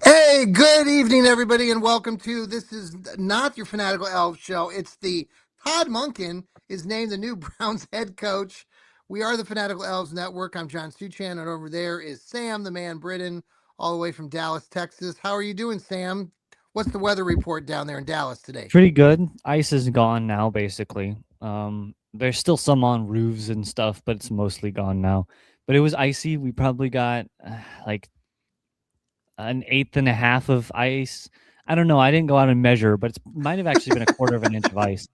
Hey, good evening, everybody, and welcome to This Is Not Your Fanatical Elf Show. It's the Todd Monken is named the new Browns head coach. We are the Fanatical Elves Network. I'm John Suchan, and over there is Sam, the man Britton, all the way from Dallas, Texas. How are you doing, Sam? What's the weather report down there in Dallas today? Pretty good. Ice is gone now, basically. There's still some on roofs and stuff, but it's mostly gone now. But it was icy. We probably got like an eighth and a half of ice. I don't know. I didn't go out and measure, but it might have actually been a quarter of an inch of ice.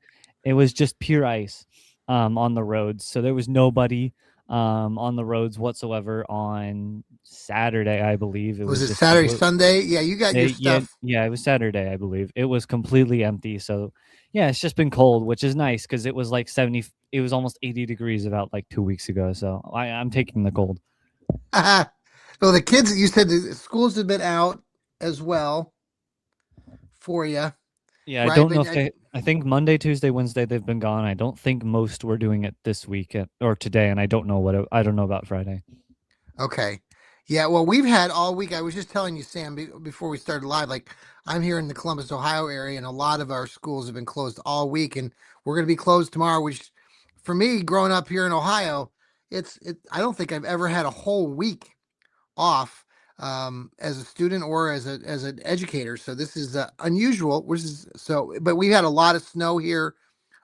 It was just pure ice on the roads. So there was nobody on the roads whatsoever on Saturday, I believe. It Was was it just Saturday, Sunday? Yeah, you got your yeah, stuff. yeah, it was Saturday, I believe. It was completely empty. So, yeah, it's just been cold, which is nice because it was like 70, it was almost 80 degrees about like 2 weeks ago. So I'm taking the cold. So the kids, you said the schools have been out as well for you, Yeah, I right? don't know if I think Monday, Tuesday, Wednesday, they've been gone. I don't think most were doing it this week or today. And I don't know I don't know about Friday. Okay. Yeah, well, we've had all week. I was just telling you, Sam, before we started live, like I'm here in the Columbus, Ohio area, and a lot of our schools have been closed all week, and we're going to be closed tomorrow. Which, for me, growing up here in Ohio, I don't think I've ever had a whole week off as a student or as an educator. So this is unusual. Which is so, but we had a lot of snow here.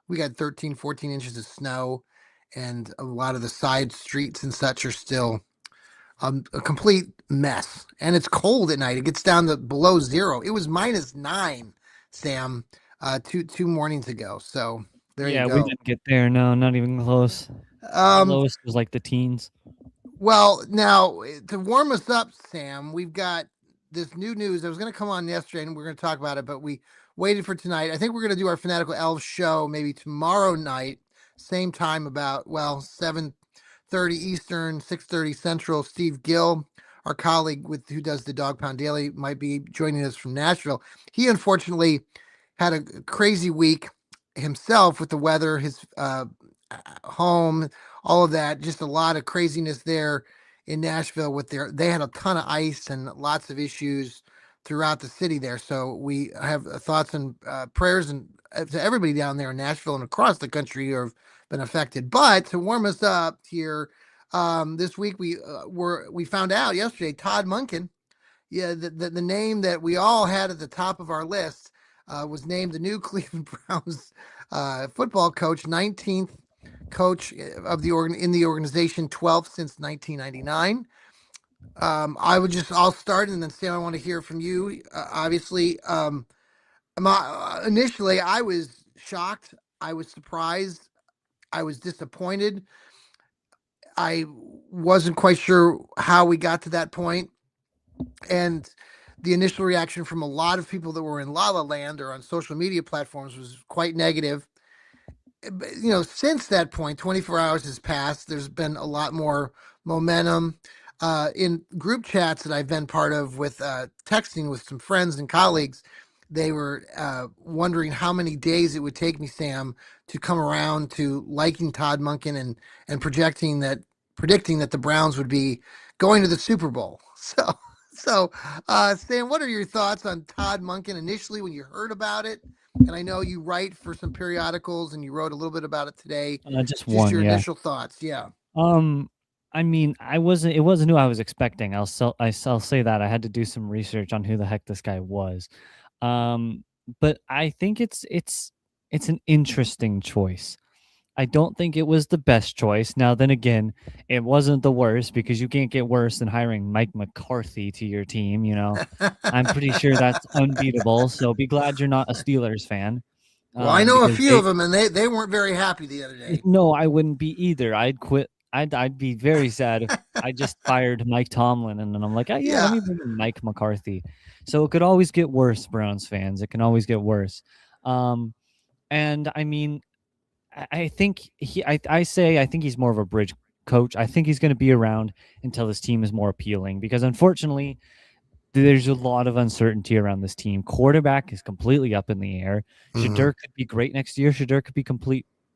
We got 13, 14 inches of snow, and a lot of the side streets and such are still a complete mess. And it's cold at night. It gets down to below zero. It was -9, Sam, two mornings ago. So there you Yeah, we go. didn't get there. No, not even close. Our Um, lowest was like the teens. well, now to warm us up, Sam, we've got this new news. I was going to come on yesterday and we're going to talk about it, but we waited for tonight. I think we're going to do our Fanatical Elves show maybe tomorrow night, same time, about, well, 7:30 Eastern, 6:30 Central. Steve Gill, our colleague who does the Dog Pound Daily, might be joining us from Nashville. He unfortunately had a crazy week himself with the weather, his home, all of that. Just a lot of craziness there in Nashville with they had a ton of ice and lots of issues throughout the city there. So we have thoughts and prayers and to everybody down there in Nashville and across the country who have been affected. But to warm us up here, this week we found out yesterday Todd Monken, yeah, the name that we all had at the top of our list, was named the new Cleveland Browns football coach, 19th coach of in the organization, 12th since 1999. I'll start and then Sam, I want to hear from you. Obviously, initially I was shocked. I was surprised. I was disappointed. I wasn't quite sure how we got to that point. And the initial reaction from a lot of people that were in La La Land or on social media platforms was quite negative. Since that point, 24 hours has passed. There's been a lot more momentum in group chats that I've been part of with texting with some friends and colleagues. They were wondering how many days it would take me, Sam, to come around to liking Todd Monken and predicting that the Browns would be going to the Super Bowl. So, Sam, what are your thoughts on Todd Monken initially when you heard about it? And I know you write for some periodicals and you wrote a little bit about it today. Just Just one, your yeah. initial thoughts. Yeah. Um, I mean, it wasn't who I was expecting. I'll say that I had to do some research on who the heck this guy was. Um, but I think it's an interesting choice. I don't think it was the best choice. Now, then again, it wasn't the worst because you can't get worse than hiring Mike McCarthy to your team. I'm pretty sure that's unbeatable. So be glad you're not a Steelers fan, Well, I know a because few of them, and they weren't very happy the other day. no, I wouldn't be either. I'd quit. I'd be very sad if I just fired Mike Tomlin and then I'm like, oh yeah, let Yeah. me bring in Mike McCarthy. So it could always get worse, Browns fans. It can always get worse. Um, And I mean, I think I say I think he's more of a bridge coach. I think he's going to be around until his team is more appealing because unfortunately there's a lot of uncertainty around this team. Quarterback is completely up in the air. Mm, Shadur could be great next year. Shadur could be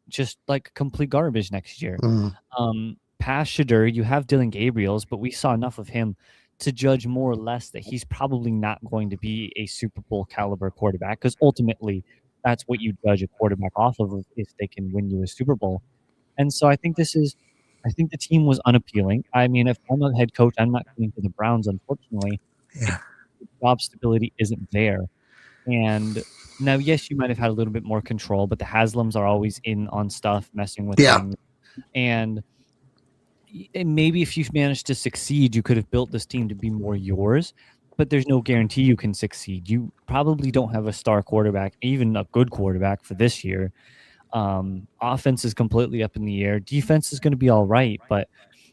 just like complete garbage next year. mm, Past Shadur, you have Dylan Gabriel's, but we saw enough of him to judge more or less that he's probably not going to be a Super Bowl caliber quarterback because ultimately that's what you judge a quarterback off of if they can win you a Super Bowl. And so I think the team was unappealing. I mean, if I'm a head coach, I'm not going to the Browns, unfortunately. yeah. Job stability isn't there. And now, yes, you might have had a little bit more control, but the Haslams are always in on stuff, messing with Yeah. things. And maybe if you managed to succeed, you could have built this team to be more yours. But there's no guarantee you can succeed. You probably don't have a star quarterback, even a good quarterback for this year. Offense is completely up in the air. Defense is going to be all right, but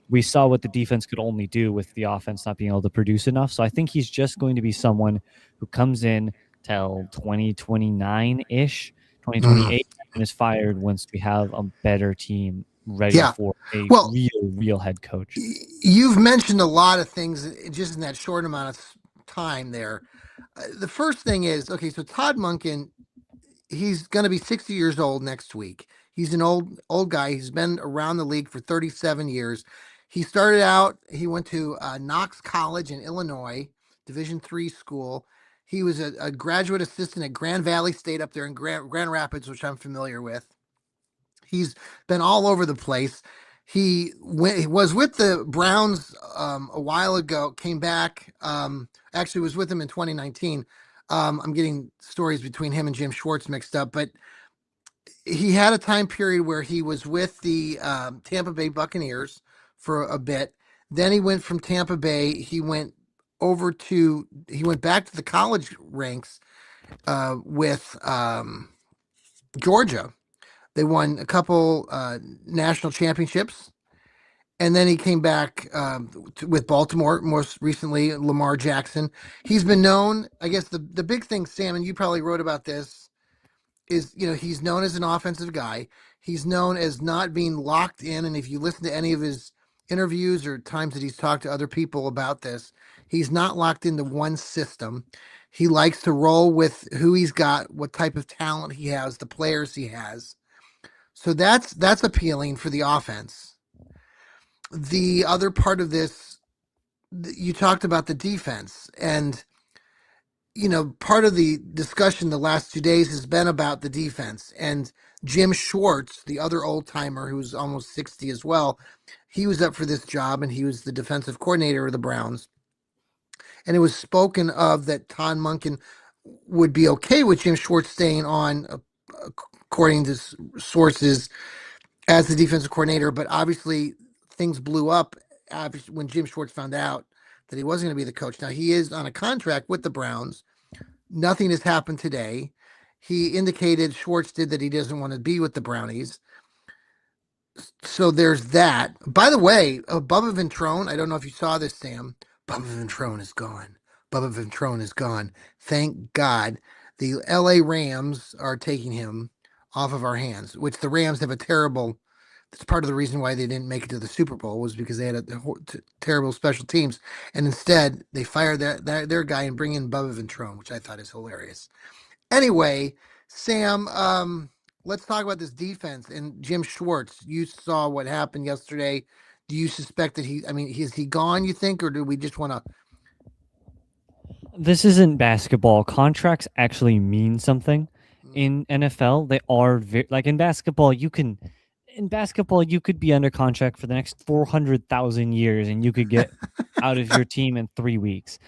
we saw what the defense could only do with the offense not being able to produce enough. So I think he's just going to be someone who comes in till 2029 ish, Mm, 2028, and is fired once we have a better team ready yeah. for a Well, real head coach. you've mentioned a lot of things just in that short amount of time there. The first thing is okay, so Todd Monken, he's going to be 60 years old next week. He's an old guy. He's been around the league for 37 years. He started out. He went to Knox College in Illinois, Division III school. He was a graduate assistant at Grand Valley State up there in Grand Rapids, which I'm familiar with. He's been all over the place. He was with the Browns a while ago. Came back. Actually, was with them in 2019. I'm getting stories between him and Jim Schwartz mixed up, but he had a time period where he was with the Tampa Bay Buccaneers for a bit. Then he went from Tampa Bay. He went back to the college ranks with Georgia. They won a couple national championships, and then he came back with Baltimore. Most recently, Lamar Jackson. He's been known. I guess the big thing, Sam, and you probably wrote about this, is he's known as an offensive guy. He's known as not being locked in, and if you listen to any of his interviews or times that he's talked to other people about this, he's not locked into one system. He likes to roll with who he's got, what type of talent he has, the players he has. So that's appealing for the offense. The other part of this, you talked about the defense, and part of the discussion the last 2 days has been about the defense. And Jim Schwartz, the other old timer who's almost 60 as well, he was up for this job and he was the defensive coordinator of the Browns. And it was spoken of that Todd Monken would be okay with Jim Schwartz staying on, according to sources, as the defensive coordinator. But obviously, things blew up when Jim Schwartz found out that he wasn't going to be the coach. Now, he is on a contract with the Browns. Nothing has happened today. He indicated, Schwartz did, that he doesn't want to be with the Brownies. So there's that. By the way, Bubba Ventrone, I don't know if you saw this, Sam. Bubba Ventrone is gone. Bubba Ventrone is gone. Thank God. The LA Rams are taking him off of our hands, which the Rams have a terrible. That's part of the reason why they didn't make it to the Super Bowl, was because they had terrible special teams, and instead they fired their guy and bring in Bubba Ventrone, which I thought is hilarious. Anyway, Sam, let's talk about this defense and Jim Schwartz. You saw what happened yesterday. Do you suspect that I mean, is he gone, you think, or do we just want to? This isn't basketball. Contracts actually mean something in NFL. They are like in basketball. In basketball you could be under contract for the next 400,000 years, and you could get out of your team in 3 weeks.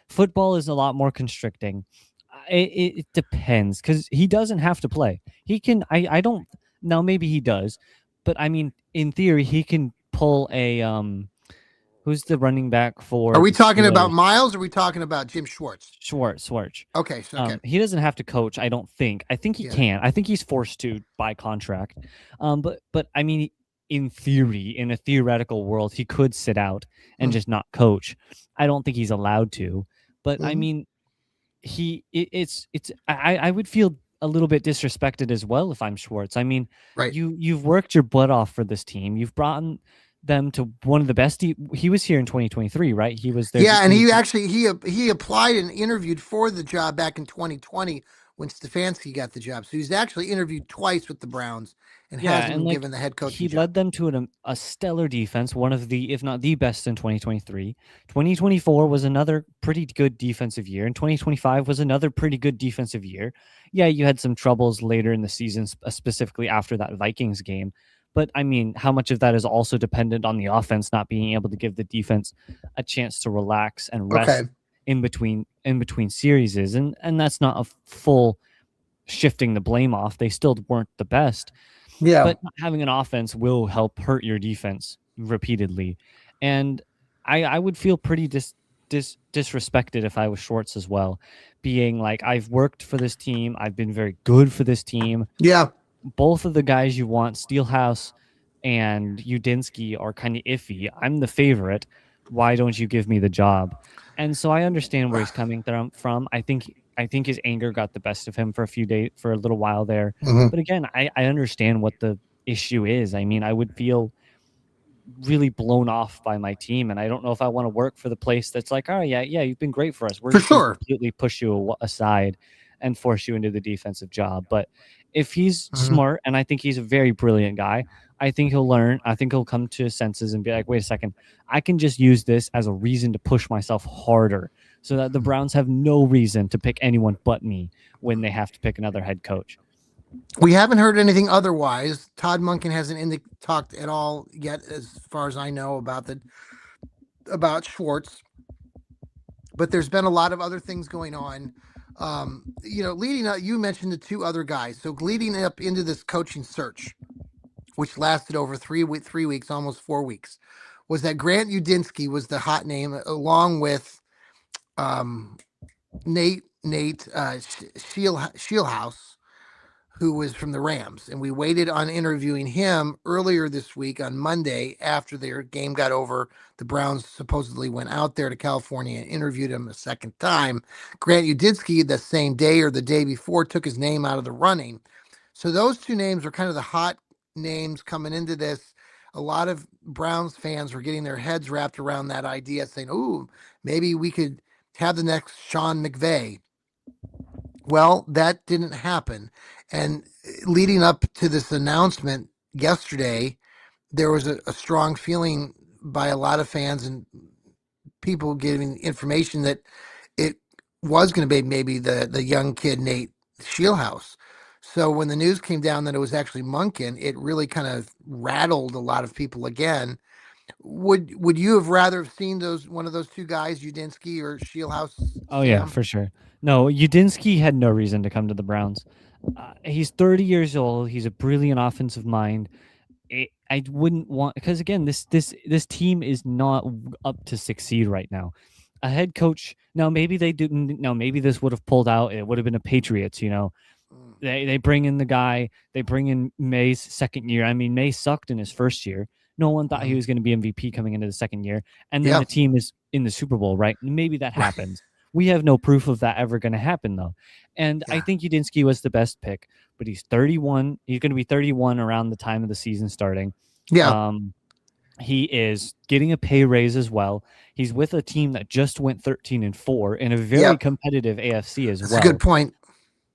Football is a lot more constricting. It depends because he doesn't have to play. He can. I don't. Now maybe he does, but I mean, in theory, he can pull a Who's the running back Are for we the talking about Steelers? Miles? Or are we talking about Jim Schwartz? Schwartz. Okay, so okay, He doesn't have to coach, I don't think. I think he yeah. can. I think he's forced to by contract. But I mean, in theory, in a theoretical world, he could sit out and Mm. just not coach. I don't think he's allowed to. But I Mm-hmm. mean, it's I would feel a little bit disrespected as well if I'm Schwartz. I mean, Right. you've worked your butt off for this team. You've brought them to one of the best. He was here in 2023, right? He was there. Yeah, and he actually he applied and interviewed for the job back in 2020 when Stefanski got the job. So he's actually interviewed twice with the Browns and Yeah, hasn't and been like given the head he coaching job. led them to a stellar defense, one of the, if not the best in 2023. 2024 was another pretty good defensive year, and 2025 was another pretty good defensive year. Yeah, you had some troubles later in the season, specifically after that Vikings game. But I mean, how much of that is also dependent on the offense not being able to give the defense a chance to relax and Okay. rest in between series, and that's not a full shifting the blame off. They still weren't the best, Yeah. but not having an offense will help hurt your defense repeatedly. And I would feel pretty disrespected if I was Schwartz as well, being like, I've worked for this team, I've been very good for this team. Yeah. Both of the guys you want, Steelhouse and Udinsky, are kind of iffy. I'm the favorite. Why don't you give me the job? And so I understand where he's coming from. I think his anger got the best of him for a few days, for a little while there. Mhm. But again, I understand what the issue is. I mean, I would feel really blown off by my team, and I don't know if I want to work for the place that's like, oh yeah, you've been great for us. We're For just going to sure. completely push you aside and force you into the defensive job. But if he's Mhm. smart, and I think he's a very brilliant guy, I think he'll learn. I think he'll come to his senses and be like, wait a second, I can just use this as a reason to push myself harder, so that the Browns have no reason to pick anyone but me when they have to pick another head coach. We haven't heard anything otherwise. Todd Monken hasn't talked at all yet, as far as I know, about Schwartz. But there's been a lot of other things going on. Leading up, you mentioned the two other guys. So leading up into this coaching search, which lasted over 3 weeks, almost 4 weeks, was that Grant Udinsky was the hot name, along with um, Nate Shielhouse, who was from the Rams. And we waited on interviewing him earlier this week on Monday after their game got over. The Browns supposedly went out there to California and interviewed him a second time. Grant Udinsky, the same day or the day before, took his name out of the running. So those two names were kind of the hot names coming into this. A lot of Browns fans were getting their heads wrapped around that idea, saying, "Ooh, maybe we could have the next Sean McVay." Well, that didn't happen. And leading up to this announcement yesterday, there was a strong feeling by a lot of fans and people giving information that it was going to be maybe the young kid, Nate Shieldhouse. So when the news came down that it was actually Munkin, it really kind of rattled a lot of people again. Would you have rather have seen those one of those two guys, Udinsky or Shieldhouse, Oh yeah, Sam? for sure. No, Udinsky had no reason to come to the Browns. He's 30 years old. He's a brilliant offensive mind. I wouldn't want, because again, this team is not up to succeed right now. A head coach, now maybe they didn't. Now maybe this would have pulled out. It would have been a Patriots. Mm. They bring in the guy. They bring in May's second year. I mean, May sucked in his first year. No one thought he Mhm. was going to be MVP coming into the second year, and then Yeah. the team is in the Super Bowl, right? Maybe that Right. happens. We have no proof of that ever going to happen, though. And I Yeah. think Udinsky was the best pick, but he's 31. He's going to be 31 around the time of the season starting. Yeah. Um, he is getting a pay raise as well. He's with a team that just went 13-4 in a very Yep. competitive AFC as That's a good well. point.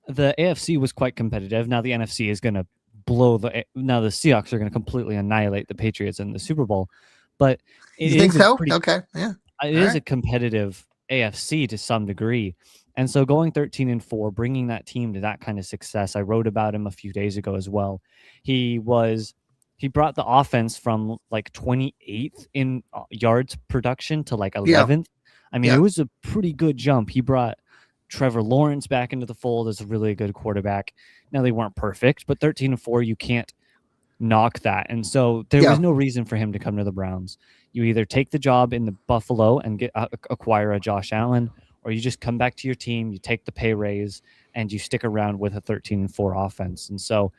The AFC was quite competitive. Now the NFC is going to now the Seahawks are going to completely annihilate the Patriots in the Super Bowl. But it You think is a so? pretty Okay. Yeah. it All is a right. competitive AFC to some degree. And so going 13-4, bringing that team to that kind of success, I wrote about him a few days ago as well. He brought the offense from like 28th in yards production to like Yeah. 11th. I mean, it Yeah. was a pretty good jump. He brought Trevor Lawrence back into the fold as a really good quarterback. Now they weren't perfect, but 13-4, you can't knock that. And so there was Yeah. no reason for him to come to the Browns. You either take the job in the Buffalo and acquire a Josh Allen, or you just come back to your team, you take the pay raise, and you stick around with a 13-4 offense. And so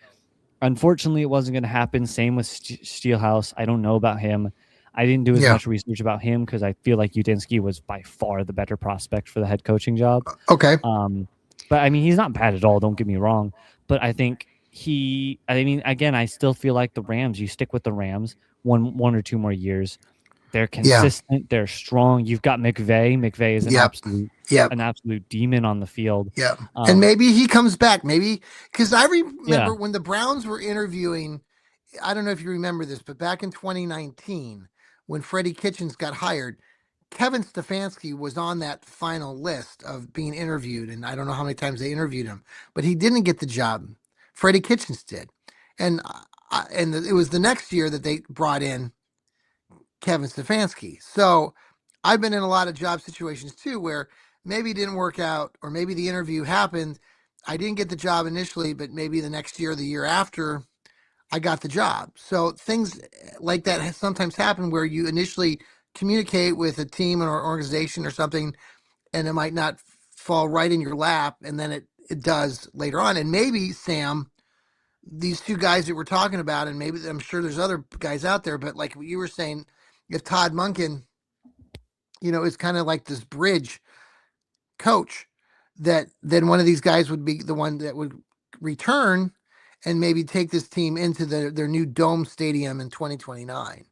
unfortunately, it wasn't going to happen. Same with Steelhouse. I don't know about him. I didn't do as Yeah. much research about him because I feel like Udinsky was by far the better prospect for the head coaching job. Okay. Um, But I mean, he's not bad at all. Don't get me wrong. But I think I mean, again, I still feel like the Rams. You stick with the Rams one or two more years. They're Yeah. consistent. They're strong. You've got McVay. McVay is Yep. Yep. an absolute demon on the field. Yep. And Um, maybe he comes back. Maybe because I remember yeah, when the Browns were interviewing. I don't know if you remember this, but back in 2019, when Freddie Kitchens got hired, Kevin Stefanski was on that final list of being interviewed, and I don't know how many times they interviewed him, but he didn't get the job. Freddie Kitchens did, and it was the next year that they brought in Kevin Stefanski. So I've been in a lot of job situations too where maybe it didn't work out, or maybe the interview happened. I didn't get the job initially, but maybe the next year, or the year after, I got the job. So things like that sometimes happen where you initially communicate with a team or organization or something, and it might not fall right in your lap, and then it does later on. And maybe Sam, these two guys that we're talking about, and maybe I'm sure there's other guys out there, but like what you were saying, if Todd Monken, is kind of like this bridge coach, that then one of these guys would be the one that would return and maybe take this team into their new dome stadium in 2029.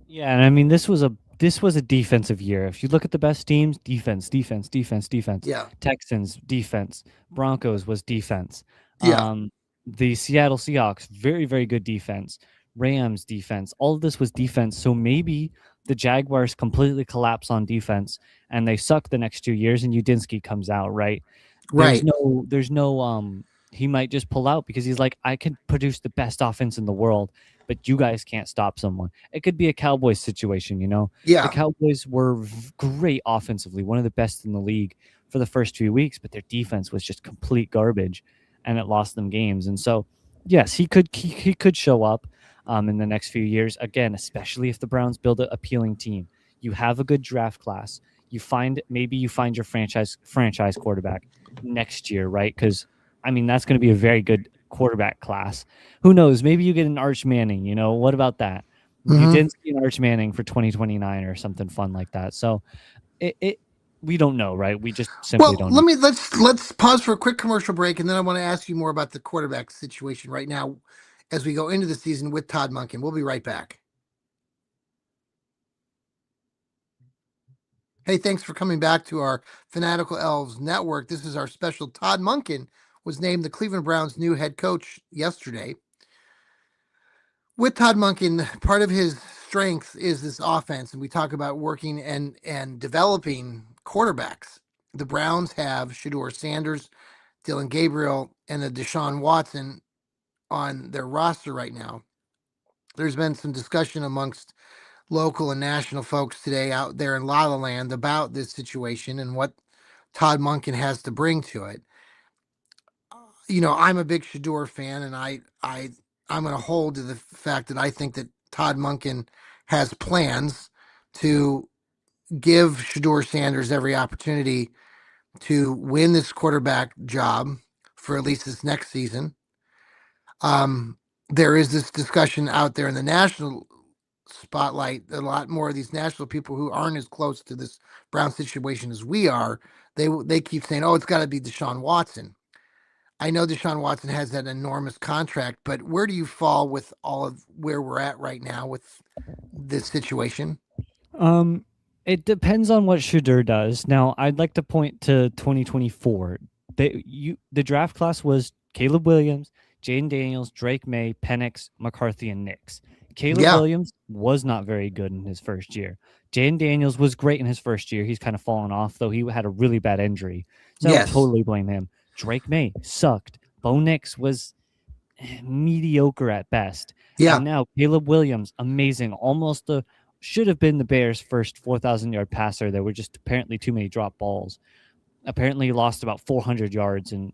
yeah, and I mean this was a defensive year. If you look at the best teams, defense, defense, defense, defense. Yeah. Texans, defense. Broncos was defense. Yeah. Um, the Seattle Seahawks, very, very good defense. Rams defense. All of this was defense. So maybe the Jaguars completely collapse on defense and they suck the next 2 years and Udinsky comes out, right? Right. There's no he might just pull out because he's like, I can produce the best offense in the world, but you guys can't stop someone. It could be a Cowboys situation, you know. The Yeah. Cowboys were great offensively, one of the best in the league for the first 2 weeks, but their defense was just complete garbage, and it lost them games. And so, yes, he could show up in the next few years again, especially if the Browns build an appealing team. You have a good draft class. You find your franchise quarterback next year, right? Because I mean that's going to be a very good quarterback class. Who knows? Maybe you get an Arch Manning. You know what about that? You Mm-hmm. didn't see an Arch Manning for 2029 or something fun like that. So it we don't know, right? We just simply Well, don't know. let's pause for a quick commercial break, and then I want to ask you more about the quarterback situation right now as we go into the season with Todd Monken. We'll be right back. Hey, thanks for coming back to our Fanatical Elves Network. This is our special. Todd Monken was named the Cleveland Browns' new head coach yesterday. With Todd Monken, part of his strength is this offense, and we talk about working and developing quarterbacks. The Browns have Shador Sanders, Dylan Gabriel, and a Deshaun Watson on their roster right now. There's been some discussion amongst local and national folks today out there in La La Land about this situation and what Todd Monken has to bring to it. I'm a big Shador fan, and I'm going to hold to the fact that I think that Todd Monken has plans to give Shador Sanders every opportunity to win this quarterback job for at least this next season. There is this discussion out there in the national spotlight. A lot more of these national people who aren't as close to this Brown situation as we are. They keep saying, "Oh, it's got to be Deshaun Watson." I know Deshaun Watson has that enormous contract, but where do you fall with all of where we're at right now with this situation? Um, it depends on what Shooter does. Now, I'd like to point to 2024. The draft class was Caleb Williams, Jaden Daniels, Drake May, Penix, McCarthy, and Nix. Caleb Yeah. Williams was not very good in his first year. Jaden Daniels was great in his first year. He's kind of fallen off, though he had a really bad injury. So I don't Yes. totally blame him. Drake May sucked. Bo Nix was mediocre at best. Yeah. And now Caleb Williams, amazing. Almost the should have been the Bears' first 4,000-yard passer. There were just apparently too many drop balls. Apparently, he lost about 400 yards in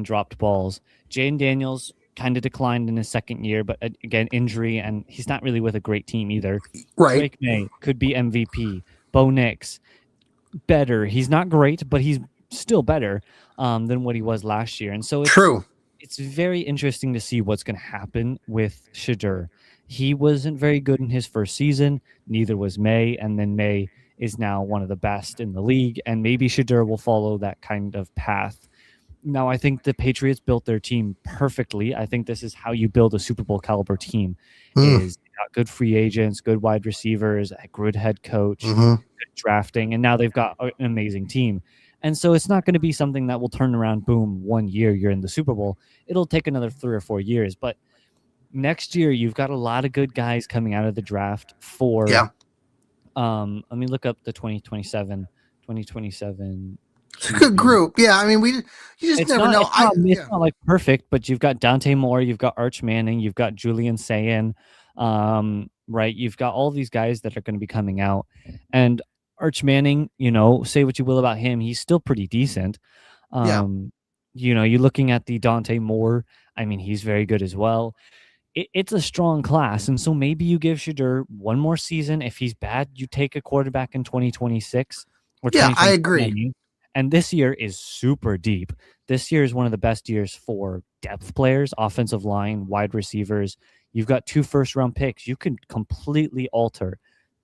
dropped balls. Jaden Daniels kind of declined in his second year, but again, injury, and he's not really with a great team either. Right. Drake May could be MVP. Bo Nix, better. He's not great, but he's still better than what he was last year. And so True. it's very interesting to see what's going to happen with Shadur. He wasn't very good in his first season. Neither was May. And then May is now one of the best in the league, and maybe Shadur will follow that kind of path. Now, I think the Patriots built their team perfectly. I think this is how you build a Super Bowl caliber team: Mm, is got good free agents, good wide receivers, a good head coach, hmm. good drafting, and now they've got an amazing team. And so it's not going to be something that will turn around, boom, 1 year you're in the Super Bowl. It'll take another 3 or 4 years, but next year you've got a lot of good guys coming out of the draft for Yeah, let me look up the 2027 it's a good QB. group. Yeah, I mean, you just It's never not know. it's not it's Yeah, not like perfect, but you've got Dante Moore, you've got Arch Manning, you've got Julian Sayin, right? You've got all these guys that are going to be coming out. And Arch Manning, say what you will about him, he's still pretty decent. yeah, Um, you're looking at the Dante Moore. I mean, he's very good as well. It's a strong class, and so maybe you give Shadur one more season. If he's bad, you take a quarterback in 2026 or yeah. I 2027, I agree. mean. And this year is super deep. This year is one of the best years for depth players, offensive line, wide receivers. You've got 2 first-round picks. You can completely alter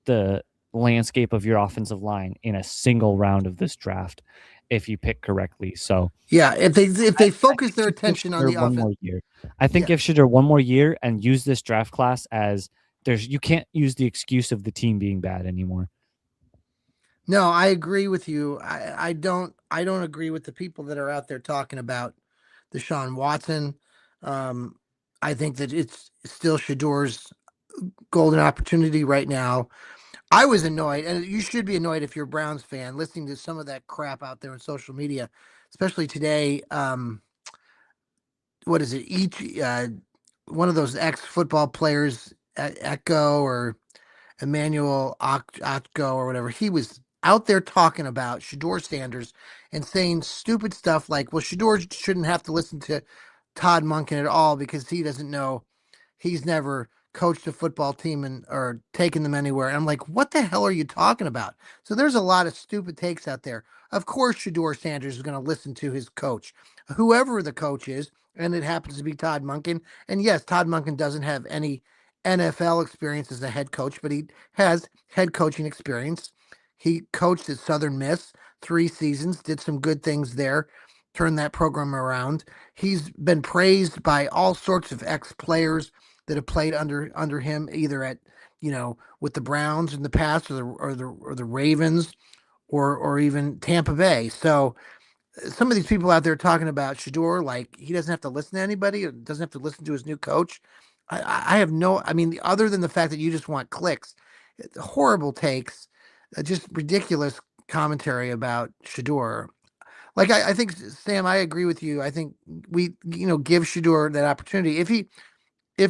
the landscape of your offensive line in a single round of this draft if you pick correctly. So Yeah, if they I focus think their just give attention on Shadur the one offense, more year. I think yeah. give Shadur one more year and use this draft class as you can't use the excuse of the team being bad anymore. No, I agree with you. I don't agree with the people that are out there talking about Deshaun Watson. Um, I think that it's still Shador's golden opportunity right now. I was annoyed, and you should be annoyed if you're a Browns fan, listening to some of that crap out there on social media, especially today. What is it? Each one of those ex football players, Echo or Emmanuel Otko or whatever, he was out there talking about Shador Sanders and saying stupid stuff like, well, Shador shouldn't have to listen to Todd Monken at all because he doesn't know, he's never coached a football team and or taken them anywhere. And I'm like, what the hell are you talking about? So there's a lot of stupid takes out there. Of course, Shador Sanders is going to listen to his coach, whoever the coach is, and it happens to be Todd Monken. And yes, Todd Monken doesn't have any NFL experience as a head coach, but he has head coaching experience. He coached at Southern Miss 3 seasons, did some good things there, turned that program around. He's been praised by all sorts of ex players that have played under him, either at with the Browns in the past, or the Ravens, or even Tampa Bay. So some of these people out there talking about Shador like he doesn't have to listen to anybody, or doesn't have to listen to his new coach. I have no. I mean, other than the fact that you just want clicks, horrible takes, just ridiculous commentary about Shador. Like I think Sam, I agree with you. I think we give Shador that opportunity if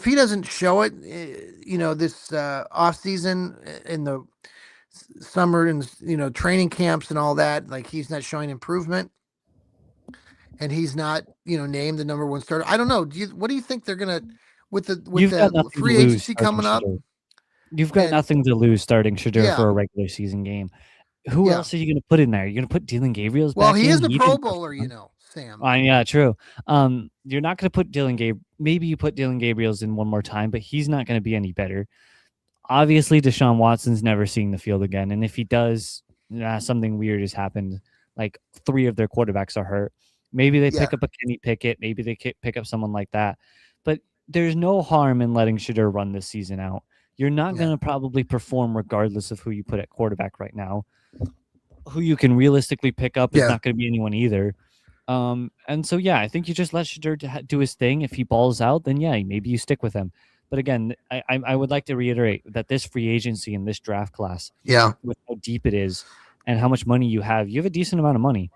he doesn't show it, this off season in the summer and training camps and all that, like he's not showing improvement and he's not named the number one starter. I don't know. What do you think they're gonna with You've got the nothing to free lose agency starting coming up Shadur. You've got and nothing to lose starting Shadur yeah, for a regular season game. Who yeah. else are you going to put in there? You're going to put Dylan Gabriel's Well, back he in. is a He Pro didn't Bowler, perform. Sam. Yeah, true. You're not going to put Dylan Gabriel. Maybe you put Dylan Gabriel's in one more time, but he's not going to be any better. Obviously, Deshaun Watson's never seeing the field again, and if he does, something weird has happened. Like 3 of their quarterbacks are hurt. Maybe they Yeah, pick up a Kenny Pickett. Maybe they pick up someone like that. But there's no harm in letting Shadur run this season out. You're not going yeah, to probably perform regardless of who you put at quarterback right now. Who you can realistically pick up is yeah, not going to be anyone either. And so yeah, I think you just let Shadur do his thing. If he balls out, then yeah, maybe you stick with him. But again, I would like to reiterate that this free agency in this draft class, yeah, with how deep it is and how much money you have a decent amount of money.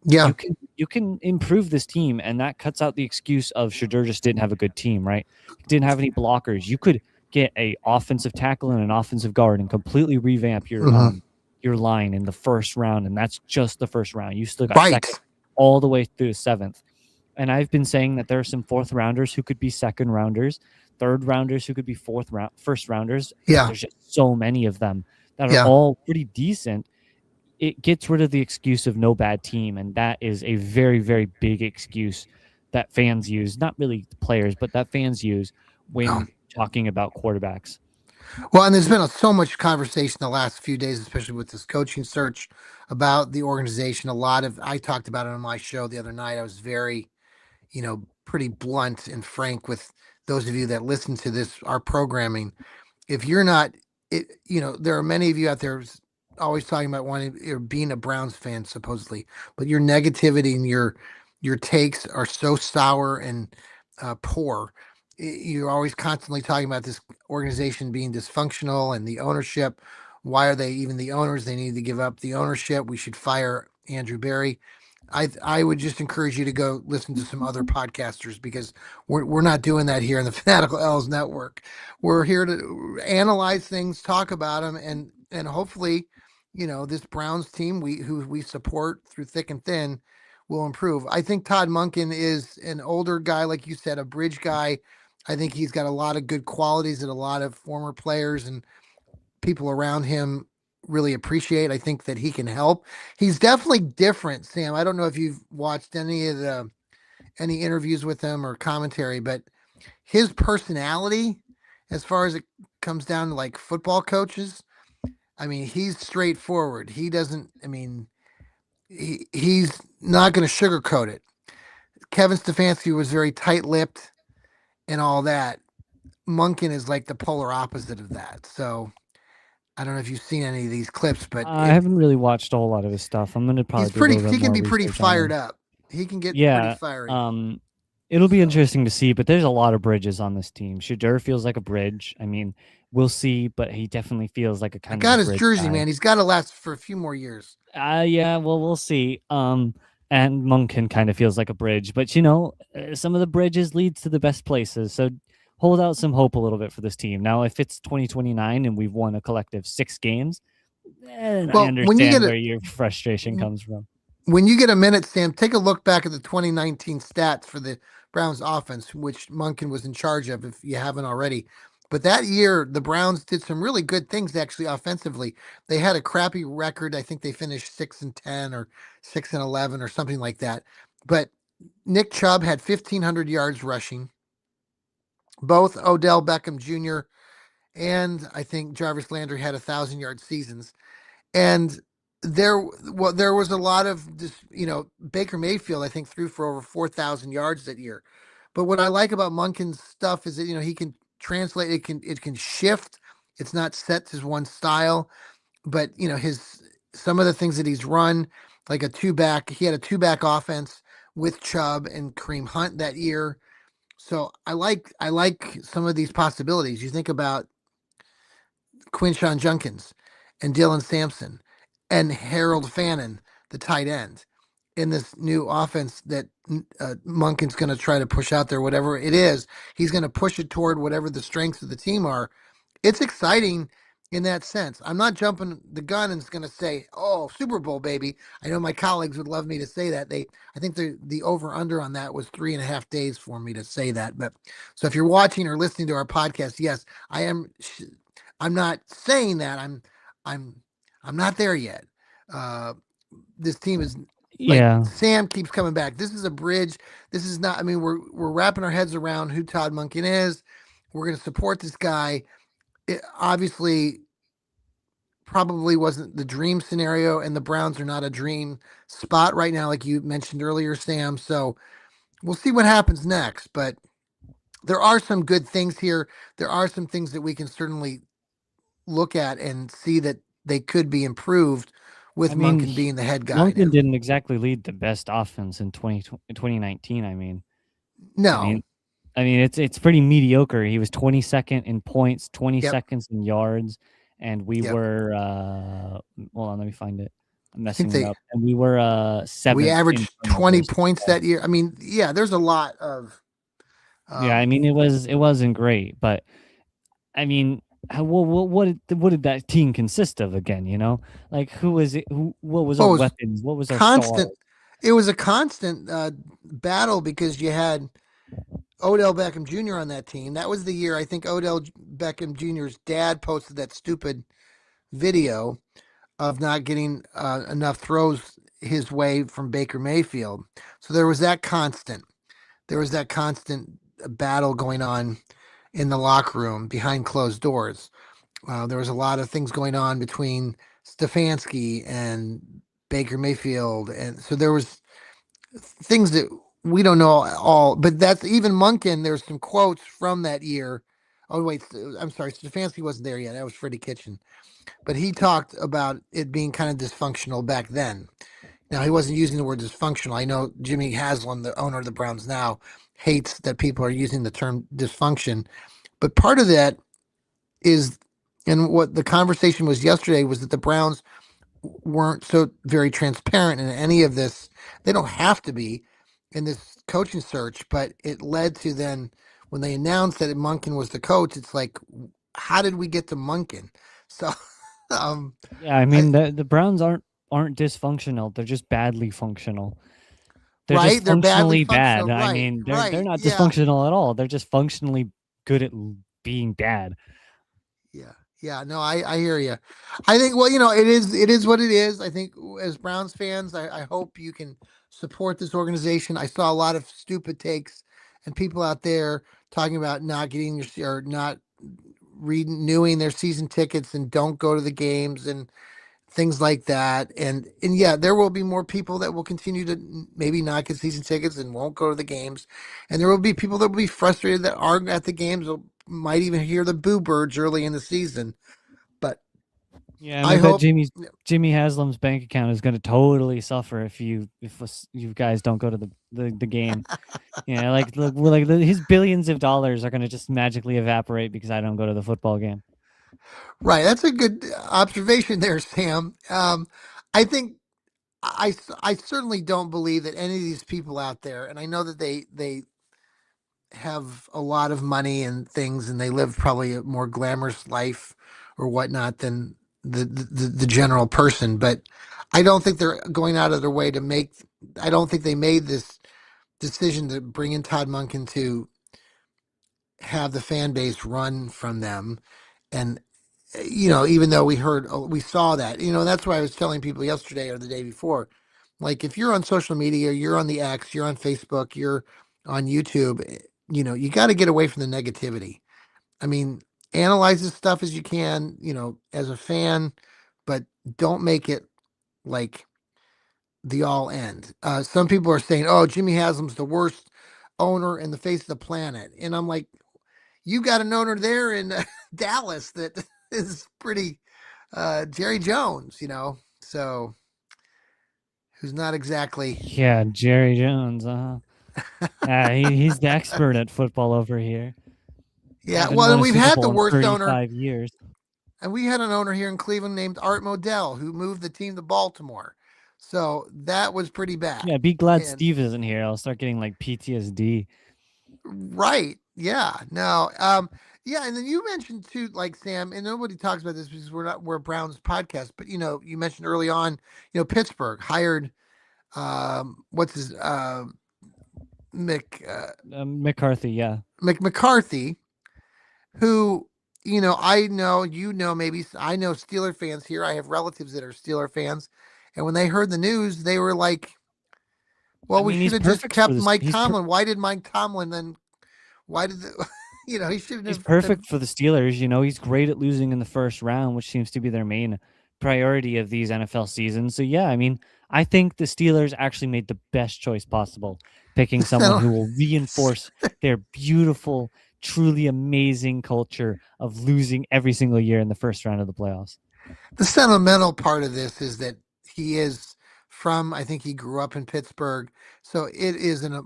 yeah, You can improve this team, and that cuts out the excuse of Shadur just didn't have a good team, right? He didn't have any blockers. You could get a offensive tackle and an offensive guard and completely revamp hmm, your line in the first round, and that's just the first round. You still got right, second all the way through the seventh. And I've been saying that there are some fourth rounders who could be second rounders, third rounders who could be first rounders. yeah, There's just so many of them that are yeah, all pretty decent. It gets rid of the excuse of no bad team, and that is a very, very big excuse that fans use. Not really the players, but that fans use yeah. when talking about quarterbacks. Well, and there's been so much conversation the last few days, especially with this coaching search about the organization. A lot of I talked about it on my show the other night. I was very, pretty blunt and frank with those of you that listen to this our programming. If you're not, there are many of you out there always talking about wanting or being a Browns fan supposedly, but your negativity and your takes are so sour and poor. You're always constantly talking about this organization being dysfunctional and the ownership. Why are they even the owners? They need to give up the ownership. We should fire Andrew Berry. I would just encourage you to go listen to some other podcasters because we're not doing that here in the Fanatical L's network. We're here to analyze things, talk about them, and hopefully, this Browns team who we support through thick and thin will improve. I think Todd Monken is an older guy, like you said, a bridge guy. I think he's got a lot of good qualities that a lot of former players and people around him really appreciate. I think that he can help. He's definitely different, Sam. I don't know if you've watched any interviews with him or commentary, but his personality, as far as it comes down to like football coaches, I mean, he's straightforward. He doesn't. I mean, he's not going to sugarcoat it. Kevin Stefanski was very tight-lipped and all that. Munkin is like the polar opposite of that. So I don't know if you've seen any of these clips, but I haven't really watched a whole lot of his stuff. I'm gonna probably he's do a pretty. little bit He can more be pretty research on fired him. up. He can get pretty Yeah, fiery. it'll be So interesting to see, but there's a lot of bridges on this team. Shadur feels like a bridge. I mean, we'll see, but he definitely feels like a I kind of a got his bridge jersey, guy. man. He's got to last for a few more years. Yeah, well, we'll see. And Munkin kind of feels like a bridge, but some of the bridges leads to the best places. So hold out some hope a little bit for this team. Now, if it's 2029 and we've won a collective 6 games, then I Well, when you understand get where a your frustration comes from. when you get a minute, Sam, take a look back at the 2019 stats for the Browns offense, which Munkin was in charge of, if you haven't already. But that year, the Browns did some really good things actually offensively. They had a crappy record. I think they finished 6-10 or 6-11 or something like that. But Nick Chubb had 1,500 yards rushing. Both Odell Beckham Jr. and I think Jarvis Landry had 1,000-yard seasons. And there was a lot of this, Baker Mayfield, I think, threw for over 4,000 yards that year. But what I like about Munkin's stuff is that, he can translate, it can shift. It's not set to one style, but his some of the things that he's run, like he had a two back offense with Chubb and Kareem Hunt that year. So I like some of these possibilities. You think about Quinshawn Junkins and Dylan Sampson and Harold Fannin, the tight end, in this new offense that Munkin's going to try to push out there, whatever it is. He's going to push it toward whatever the strengths of the team are. It's exciting in that sense. I'm not jumping the gun and going to say, "Oh, Super Bowl, baby." I know my colleagues would love me to say that. I think the over under on that was 3.5 days for me to say that. But so if you're watching or listening to our podcast, yes, I am. I'm not saying that. I'm I'm not there yet. Uh, this team is like Yeah, Sam keeps coming back. This is a bridge. This is not. I mean, we're wrapping our heads around who Todd Monken is. We're going to support this guy. It obviously probably wasn't the dream scenario, and the Browns are not a dream spot right now, like you mentioned earlier, Sam. So we'll see what happens next. But there are some good things here. There are some things that we can certainly look at and see that they could be improved I with mean, Munkin being the head guy Monken now. didn't exactly lead the best offense in 2019. I No. mean, it's pretty mediocre. He was 22nd in points, Yep. 22nd in yards, and we Yep. were hold on, let me find it. I'm I think messing it up. And we were we 7th in averaged 20 turnovers. points that year. I mean, yeah, there's a lot of Yeah, I um mean it wasn't great, but I mean what did that team consist of again, Like who was it what was our well, it was weapons? What was our constant. stars? It was a constant battle because you had Odell Beckham Jr. on that team. That was the year I think Odell Beckham Jr.'s dad posted that stupid video of not getting enough throws his way from Baker Mayfield. So there was that constant. There was that constant battle going on in the locker room behind closed doors. There was a lot of things going on between Stefanski and Baker Mayfield, and so there was things that we don't know all. But that's even Munkin. There's some quotes from that year. Oh wait, I'm sorry, Stefanski wasn't there yet. That was Freddie Kitchen, but he talked about it being kind of dysfunctional back then. Now he wasn't using the word dysfunctional. I know Jimmy Haslam, the owner of the Browns now, hates that people are using the term dysfunction, but part of that is, and what the conversation was yesterday was that the Browns weren't so very transparent in any of this. They don't have to be in this coaching search, but it led to then when they announced that Munkin was the coach, it's like, how did we get to Munkin? So, um, Yeah, I I, mean the Browns aren't dysfunctional. They're just badly functional. They're just right? They're badly functionally bad. functional. I Right, mean, they're right. not Yeah, dysfunctional at all. They're just functionally good at being bad. yeah, yeah. No, I hear you. I think, well, it is what it is. I think as Browns fans, I hope you can support this organization. I saw a lot of stupid takes and people out there talking about not getting your or not renewing their season tickets and don't go to the games and things like that. And yeah, there will be more people that will continue to maybe not get season tickets and won't go to the games, and there will be people that will be frustrated that aren't at the games. Or might even hear the boo birds early in the season. But Yeah, and I I bet hope, Jimmy Haslam's bank account is going to totally suffer if you guys don't go to the game. Yeah, like look, well, like his billions of dollars are going to just magically evaporate because I don't go to the football game. right. That's a good observation there, Sam. I think I certainly don't believe that any of these people out there, and I know that they have a lot of money and things, and they live probably a more glamorous life or whatnot than the general person. But I don't think they're going out of their way to make. I don't think they made this decision to bring in Todd Monken to have the fan base run from them. And even though we saw that, that's why I was telling people yesterday or the day before, like if you're on social media, you're on the X, you're on Facebook, you're on YouTube, you got to get away from the negativity. I mean, analyze this stuff as you can, as a fan, but don't make it like the all end. Some people are saying, "Oh, Jimmy Haslam's the worst owner in the face of the planet," and I'm like, "You got an owner there in Dallas that is pretty Jerry Jones, so who's not exactly." Yeah, Jerry Jones. He's the expert at football over here. Yeah, Haven't well, won and a we've Super had the Bowl in worst owner, 35 years. and we had an owner here in Cleveland named Art Modell who moved the team to Baltimore, so that was pretty bad. Yeah, be glad And Steve isn't here. I'll start getting like PTSD. right, yeah, no, yeah, and then you mentioned too, like Sam, and nobody talks about this because we're a Browns podcast, but you mentioned early on, Pittsburgh hired what's his Mc McCarthy, yeah. McCarthy, who I know maybe I know Steeler fans here. I have relatives that are Steeler fans, and when they heard the news, they were like, I "Well, we mean, should he's have just perfect for kept this. Mike Tomlin. Why did Mike Tomlin then? Why did the, he shouldn't He's have." perfect for the Steelers. You know, he's great at losing in the first round, which seems to be their main priority of these NFL seasons. So yeah, I mean, I think the Steelers actually made the best choice possible, picking The someone senti- who will reinforce their beautiful, truly amazing culture of losing every single year in the first round of the playoffs. the sentimental part of this is that he is from. I think he grew up in Pittsburgh, so it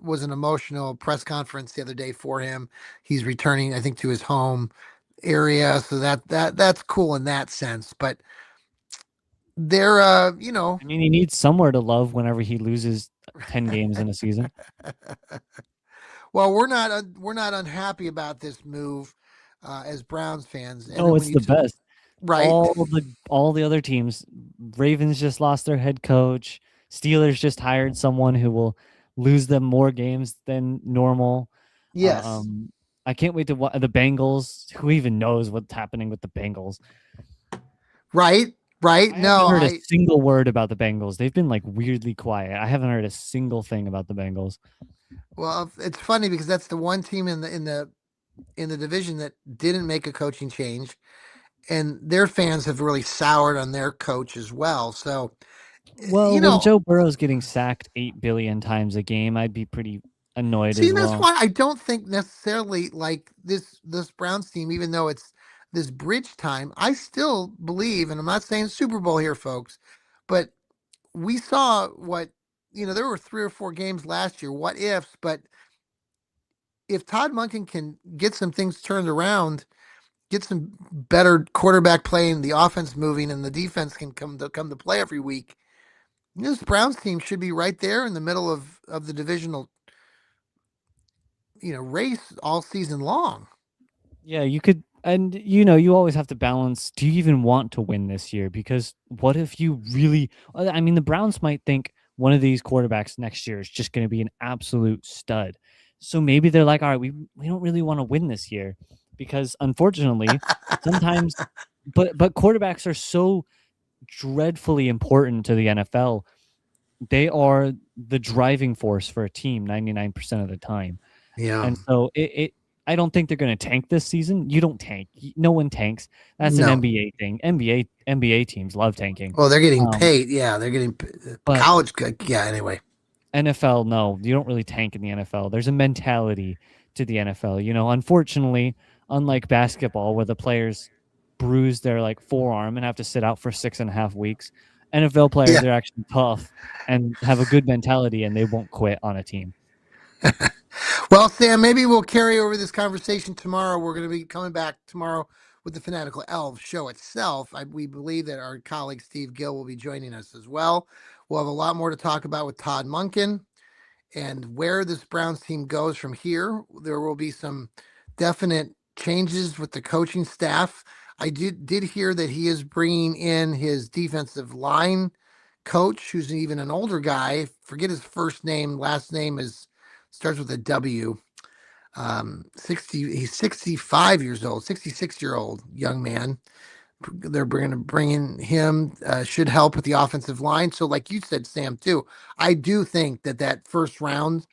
was an emotional press conference the other day for him. He's returning, I think, to his home area, so that's cool in that sense. But they're I mean, he needs somewhere to love whenever he loses 10 games in a season. well, we're not unhappy about this move as Browns fans. And No, then when it's you the best. right, All the other teams, Ravens just lost their head coach. Steelers just hired someone who will lose them more games than normal. yes, Um, I can't wait to the Bengals. Who even knows what's happening with the Bengals? right, right. I No, haven't heard a I single word about the Bengals. They've been like weirdly quiet. I haven't heard a single thing about the Bengals. well, it's funny because that's the one team in the division that didn't make a coaching change, and their fans have really soured on their coach as well. So, Well, you when know, Joe Burrow's getting sacked 8 billion times a game, I'd be pretty annoyed see, as and that's well. why I don't think necessarily like this Browns team, even though it's this bridge time, I still believe, and I'm not saying Super Bowl here, folks, but we saw what there were 3 or 4 games last year, what ifs, but if Todd Monken can get some things turned around, get some better quarterback play and the offense moving and the defense can come to play every week, this Browns team should be right there in the middle of the divisional, race all season long. Yeah, you could, and you always have to balance. Do you even want to win this year? Because what if you really, I mean, the Browns might think one of these quarterbacks next year is just going to be an absolute stud. So maybe they're like, all right, we don't really want to win this year because unfortunately, sometimes, but quarterbacks are so dreadfully important to the NFL. They are the driving force for a team 99% of the time. Yeah. And so I don't think they're going to tank this season. You don't tank. No one tanks. That's an No. NBA thing. NBA teams love tanking. Well, they're getting Um, paid. Yeah, they're getting but college. Yeah. Anyway. NFL, no, you don't really tank in the NFL. There's a mentality to the NFL. Unfortunately, unlike basketball, where the players bruise their like forearm and have to sit out for 6.5 weeks, NFL Yeah. players are actually tough and have a good mentality, and they won't quit on a team. Well, Sam, maybe we'll carry over this conversation tomorrow. We're going to be coming back tomorrow with the Fanatical Elves show itself. We believe that our colleague Steve Gill will be joining us as well. We'll have a lot more to talk about with Todd Monken and where this Browns team goes from here. There will be some definite changes with the coaching staff. I did hear that he is bringing in his defensive line coach, who's even an older guy. Forget his first name. Last name is starts with a W. 60. He's 65 years old. 66-year-old young man. They're going to bring in him. Should help with the offensive line. So, like you said, Sam, too, I do think that first round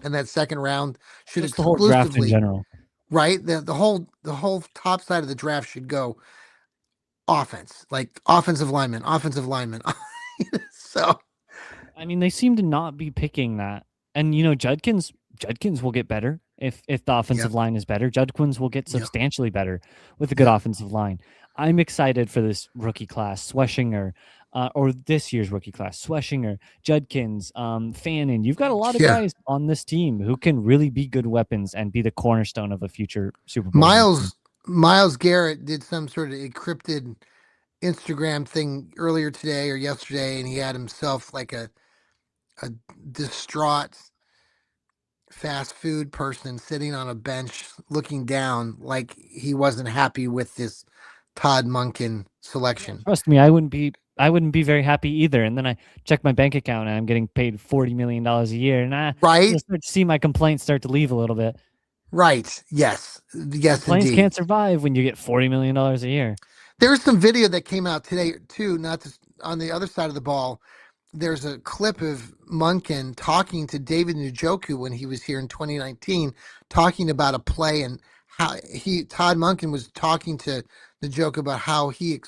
and that second round should Just the whole draft in exclusively, general. right, the whole top side of the draft should go offense, like offensive lineman. So I mean, they seem to not be picking that. And Judkins will get better if the yep, offensive line is better. Judkins will get yep, substantially better with a good yep, offensive line. I'm excited for this rookie class, Sweshinger, or this year's rookie class, Sweshinger, Judkins, Fannin. You've got a lot of yeah. guys on this team who can really be good weapons and be the cornerstone of a future Super Bowl winning team. Miles Garrett did some sort of encrypted Instagram thing earlier today or yesterday, and he had himself like a distraught fast food person sitting on a bench looking down like he wasn't happy with this Todd Monken Yeah, selection. trust me, I wouldn't be very happy either. And then I check my bank account and I'm getting paid $40 million a year, and you'll Right? start to see my complaints start to leave a little bit. Right. Yes. Yes, Complaints indeed. can't survive when you get $40 million a year. There's some video that came out today too, not just on the other side of the ball. There's a clip of Munkin talking to David Njoku when he was here in 2019, talking about a play and how Todd Munkin was talking to Njoku about how he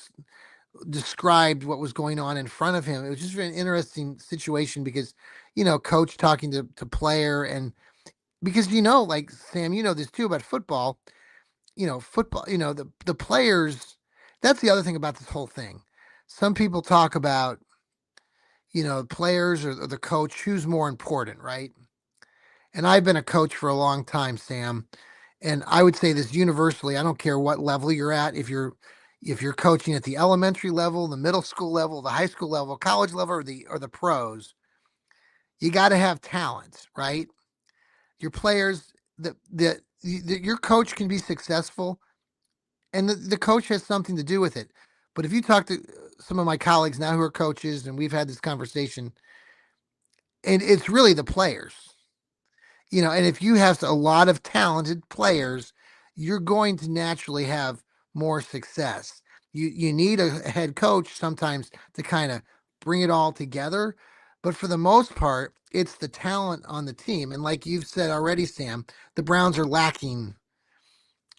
described what was going on in front of him. It was just an interesting situation because, coach talking to player and because like Sam, this too about football. Football. The players. That's the other thing about this whole thing. Some people talk about players or the coach, who's more important, right? And I've been a coach for a long time, Sam, and I would say this universally. I don't care what level you're at. If you're coaching at the elementary level, the middle school level, the high school level, college level, or the pros, you got to have talent, right? Your players, your coach can be successful, and the coach has something to do with it. But if you talk to some of my colleagues now who are coaches, and we've had this conversation, and it's really the players. And if you have a lot of talented players, you're going to naturally have more success. You need a head coach sometimes to kind of bring it all together, but for the most part, it's the talent on the team. And like you've said already, Sam, the Browns are lacking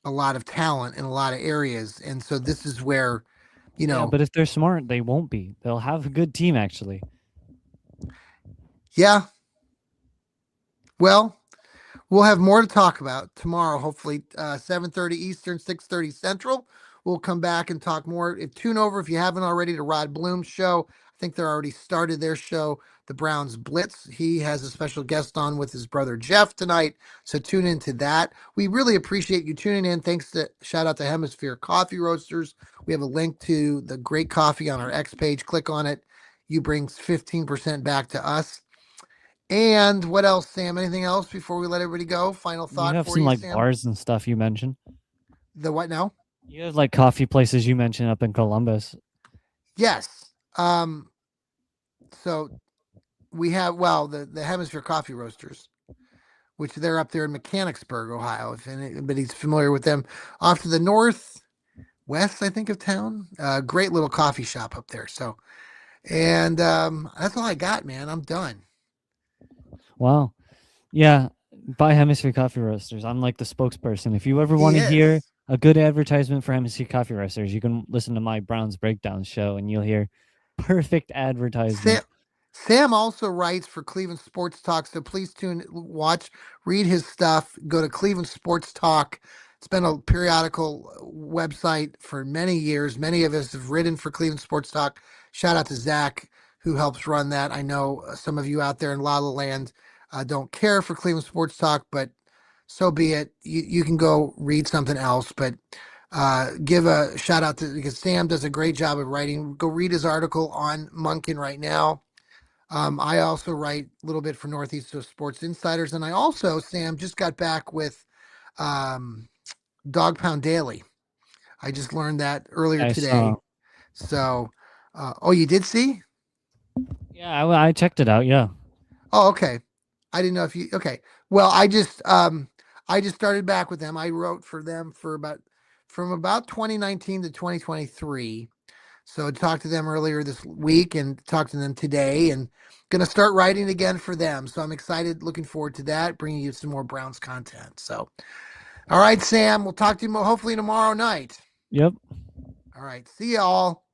a lot of talent in a lot of areas. And so this is where, you Yeah, know, but if they're smart, they won't be. They'll have a good team actually. yeah, well, we'll have more to talk about tomorrow, hopefully 7:30 Eastern, 6:30 Central. We'll come back and talk more. If tune over if you haven't already to Rod Bloom's show. I think they're already started their show, The Browns Blitz. He has a special guest on with his brother Jeff tonight. So tune into that. We really appreciate you tuning in. Thanks to shout out to Hemisphere Coffee Roasters. We have a link to the great coffee on our X page. Click on it. You brings 15% back to us. And what else, Sam? Anything else before we let everybody go? Final You thought have for some you, like Sam? bars and stuff you mentioned. The what now? You have like coffee places you mentioned up in Columbus. Yes. So we have the Hemisphere Coffee Roasters, which they're up there in Mechanicsburg, Ohio. If anybody's familiar with them, off to the northwest, I think of town. Great little coffee shop up there. So, and that's all I got, man. I'm done. Wow. Yeah, buy Hemisphere Coffee Roasters. I'm like the spokesperson. If you ever He want to hear is. a good advertisement for Hemisphere Coffee Roasters, you can listen to my Browns Breakdown show and you'll hear perfect Sam, advertisement. Sam also writes for Cleveland Sports Talk, so please read his stuff. Go to Cleveland Sports Talk. It's been a periodical website for many years. Many of us have written for Cleveland Sports Talk. Shout out to Zach, who helps run that. I know some of you out there in La La Land don't care for Cleveland Sports Talk, but so be it. You can go read something else, but give a shout out to because Sam does a great job of writing. Go read his article on Monken right now. I also write a little bit for Northeast Sports Insiders, and I also, Sam, just got back with um, Dog Pound Daily. I just learned that earlier I today. saw. So, oh, you did see? Yeah, I checked it out. Yeah. Oh, okay. I didn't know if you. Okay. Well, I just started back with them. I wrote for them for about from about 2019 to 2023. So I talked to them earlier this week and talked to them today and going to start writing again for them. So I'm excited, looking forward to that, bringing you some more Browns content. So, all right, Sam, we'll talk to you hopefully tomorrow night. Yep. All right. See y'all.